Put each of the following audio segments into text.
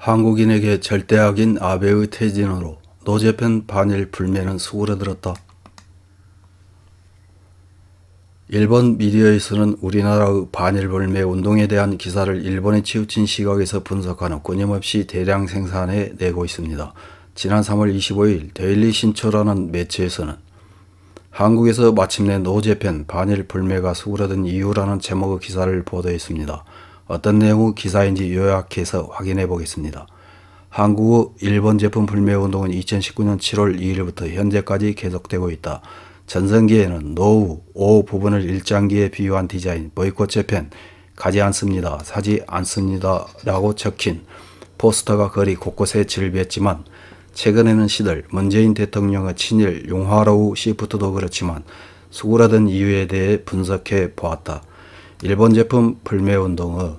한국인에게 절대악인 아베의 퇴진으로 노재편 반일 불매는 수그러들었다. 일본 미디어에서는 우리나라의 반일 불매 운동에 대한 기사를 일본에 치우친 시각에서 분석하는 끊임없이 대량 생산해 내고 있습니다. 지난 3월 25일 데일리 신초라는 매체에서는 한국에서 마침내 노재편 반일 불매가 수그러든 이유라는 제목의 기사를 보도했습니다. 어떤 내용의 기사인지 요약해서 확인해 보겠습니다. 한국의 일본 제품 불매 운동은 2019년 7월 2일부터 현재까지 계속되고 있다. 전성기에는 노후, 오 부분을 일장기에 비유한 디자인, 보이콧 재팬, 가지 않습니다, 사지 않습니다 라고 적힌 포스터가 거리 곳곳에 질비했지만 최근에는 시들 문재인 대통령의 친일 용화로우 시프트도 그렇지만 수그러든 이유에 대해 분석해 보았다. 일본 제품 불매 운동의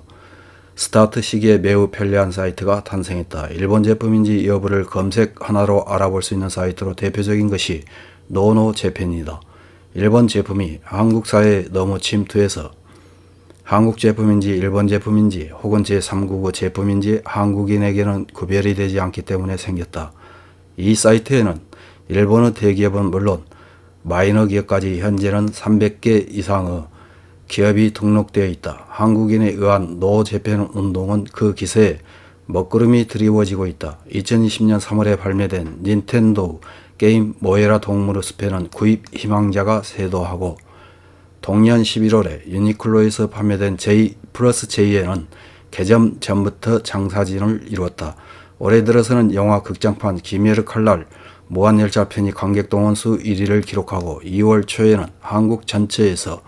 스타트 시기에 매우 편리한 사이트가 탄생했다. 일본 제품인지 여부를 검색 하나로 알아볼 수 있는 사이트로 대표적인 것이 노노재팬이다. 일본 제품이 한국 사회에 너무 침투해서 한국 제품인지 일본 제품인지 혹은 제3국의 제품인지 한국인에게는 구별이 되지 않기 때문에 생겼다. 이 사이트에는 일본의 대기업은 물론 마이너 기업까지 현재는 300개 이상의 기업이 등록되어 있다. 한국인에 의한 노재팬 운동은 그 기세에 먹구름이 드리워지고 있다. 2020년 3월에 발매된 닌텐도 게임 모에라 동물의 숲에는 구입 희망자가 쇄도하고 동년 11월에 유니클로에서 판매된 J+J에는 개점 전부터 장사진을 이루었다. 올해 들어서는 영화 극장판 김해의 칼날 무한열차 편이 관객 동원수 1위를 기록하고 2월 초에는 한국 전체에서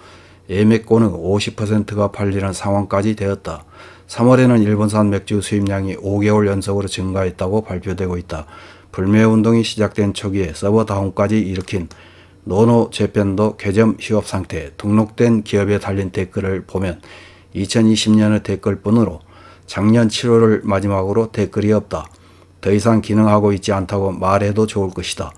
예매권의 50%가 팔리는 상황까지 되었다. 3월에는 일본산 맥주 수입량이 5개월 연속으로 증가했다고 발표되고 있다. 불매운동이 시작된 초기에 서버 다운까지 일으킨 노노재팬도 개점 휴업 상태, 등록된 기업에 달린 댓글을 보면 2020년의 댓글뿐으로 작년 7월을 마지막으로 댓글이 없다. 더 이상 기능하고 있지 않다고 말해도 좋을 것이다.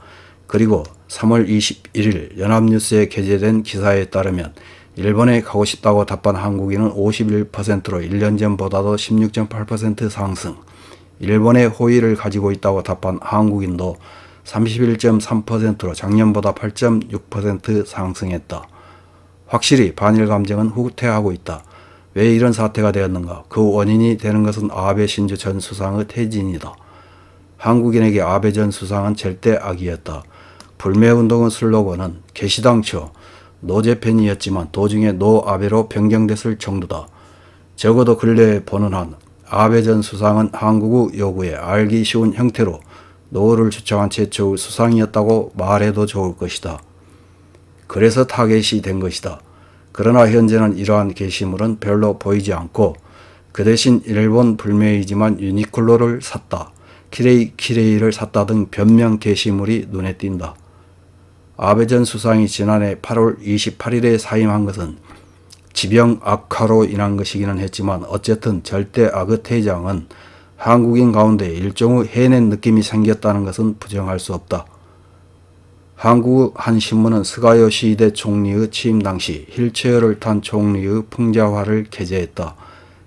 그리고 3월 21일 연합뉴스에 게재된 기사에 따르면 일본에 가고 싶다고 답한 한국인은 51%로 1년 전보다도 16.8% 상승, 일본에 호의를 가지고 있다고 답한 한국인도 31.3%로 작년보다 8.6% 상승했다. 확실히 반일 감정은 후퇴하고 있다. 왜 이런 사태가 되었는가? 그 원인이 되는 것은 아베 신조 전 수상의 퇴진이다. 한국인에게 아베 전 수상은 절대 악이었다. 불매운동의 슬로건은 개시당초 노재팬이었지만 도중에 노아베로 변경됐을 정도다. 적어도 근래에 보는 한 아베 전 수상은 한국의 요구에 알기 쉬운 형태로 노를 주창한 최초의 수상이었다고 말해도 좋을 것이다. 그래서 타겟이 된 것이다. 그러나 현재는 이러한 게시물은 별로 보이지 않고 그 대신 일본 불매이지만 유니클로를 샀다, 키레이를 샀다 등 변명 게시물이 눈에 띈다. 아베 전 수상이 지난해 8월 28일에 사임한 것은 지병 악화로 인한 것이기는 했지만 어쨌든 절대 악의 퇴장은 한국인 가운데 일종의 해낸 느낌이 생겼다는 것은 부정할 수 없다. 한국의 한 신문은 스가 요시히데 총리의 취임 당시 휠체어를 탄 총리의 풍자화를 게재했다.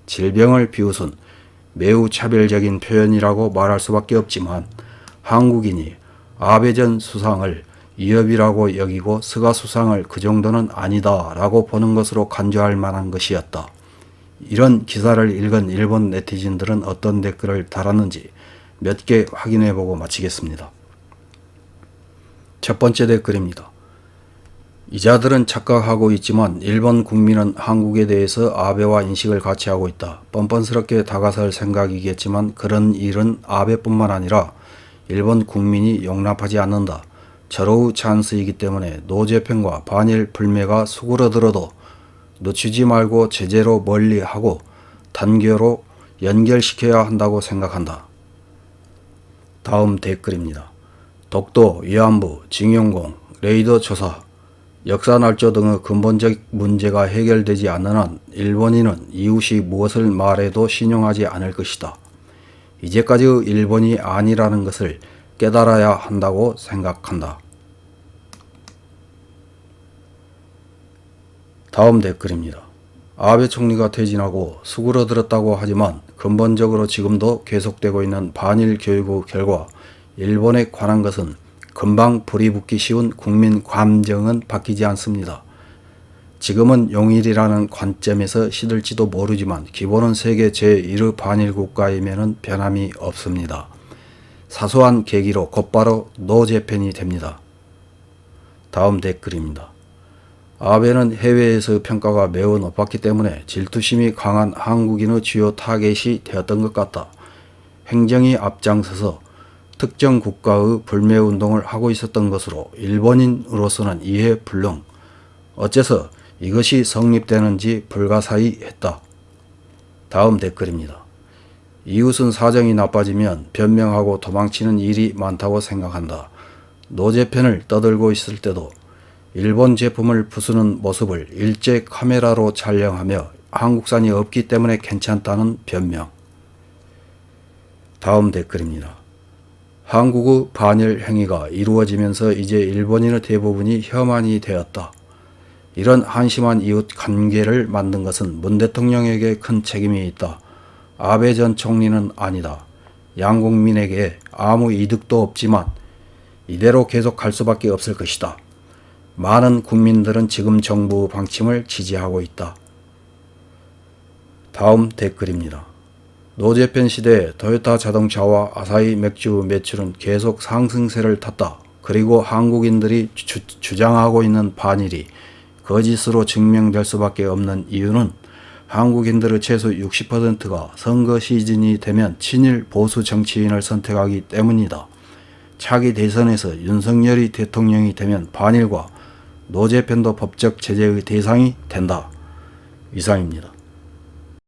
질병을 비웃은 매우 차별적인 표현이라고 말할 수밖에 없지만 한국인이 아베 전 수상을 위협이라고 여기고 스가 수상을 그 정도는 아니다 라고 보는 것으로 간주할 만한 것이었다. 이런 기사를 읽은 일본 네티즌들은 어떤 댓글을 달았는지 몇 개 확인해보고 마치겠습니다. 첫 번째 댓글입니다. 이자들은 착각하고 있지만 일본 국민은 한국에 대해서 아베와 인식을 같이 하고 있다. 뻔뻔스럽게 다가설 생각이겠지만 그런 일은 아베뿐만 아니라 일본 국민이 용납하지 않는다. 절호의 찬스이기 때문에 노재팬과 반일 불매가 수그러들어도 늦추지 말고 제재로 멀리하고 단계로 연결시켜야 한다고 생각한다. 다음 댓글입니다. 독도, 위안부, 징용공, 레이더 조사, 역사날조 등의 근본적 문제가 해결되지 않는 한 일본인은 이웃이 무엇을 말해도 신용하지 않을 것이다. 이제까지의 일본이 아니라는 것을 깨달아야 한다고 생각한다. 다음 댓글입니다. 아베 총리가 퇴진하고 수그러들었다고 하지만 근본적으로 지금도 계속되고 있는 반일 교육의 결과 일본에 관한 것은 금방 불이 붙기 쉬운 국민 감정은 바뀌지 않습니다. 지금은 용일이라는 관점에서 시들지도 모르지만 기본은 세계 제1의 반일 국가이면은 변함이 없습니다. 사소한 계기로 곧바로 노재팬이 됩니다. 다음 댓글입니다. 아베는 해외에서 평가가 매우 높았기 때문에 질투심이 강한 한국인의 주요 타겟이 되었던 것 같다. 행정이 앞장서서 특정 국가의 불매운동을 하고 있었던 것으로 일본인으로서는 이해 불능. 어째서 이것이 성립되는지 불가사의 했다. 다음 댓글입니다. 이웃은 사정이 나빠지면 변명하고 도망치는 일이 많다고 생각한다. 노재팬을 떠들고 있을 때도 일본 제품을 부수는 모습을 일제 카메라로 촬영하며 한국산이 없기 때문에 괜찮다는 변명. 다음 댓글입니다. 한국의 반일 행위가 이루어지면서 이제 일본인의 대부분이 혐한이 되었다. 이런 한심한 이웃 관계를 만든 것은 문 대통령에게 큰 책임이 있다. 아베 전 총리는 아니다. 양국민에게 아무 이득도 없지만 이대로 계속 갈 수밖에 없을 것이다. 많은 국민들은 지금 정부 방침을 지지하고 있다. 다음 댓글입니다. 노재팬 시대에 토요타 자동차와 아사히 맥주 매출은 계속 상승세를 탔다. 그리고 한국인들이 주장하고 있는 반일이 거짓으로 증명될 수밖에 없는 이유는 한국인들의 최소 60%가 선거 시즌이 되면 친일 보수 정치인을 선택하기 때문이다. 차기 대선에서 윤석열이 대통령이 되면 반일과 노재팬도 법적 제재의 대상이 된다. 이상입니다.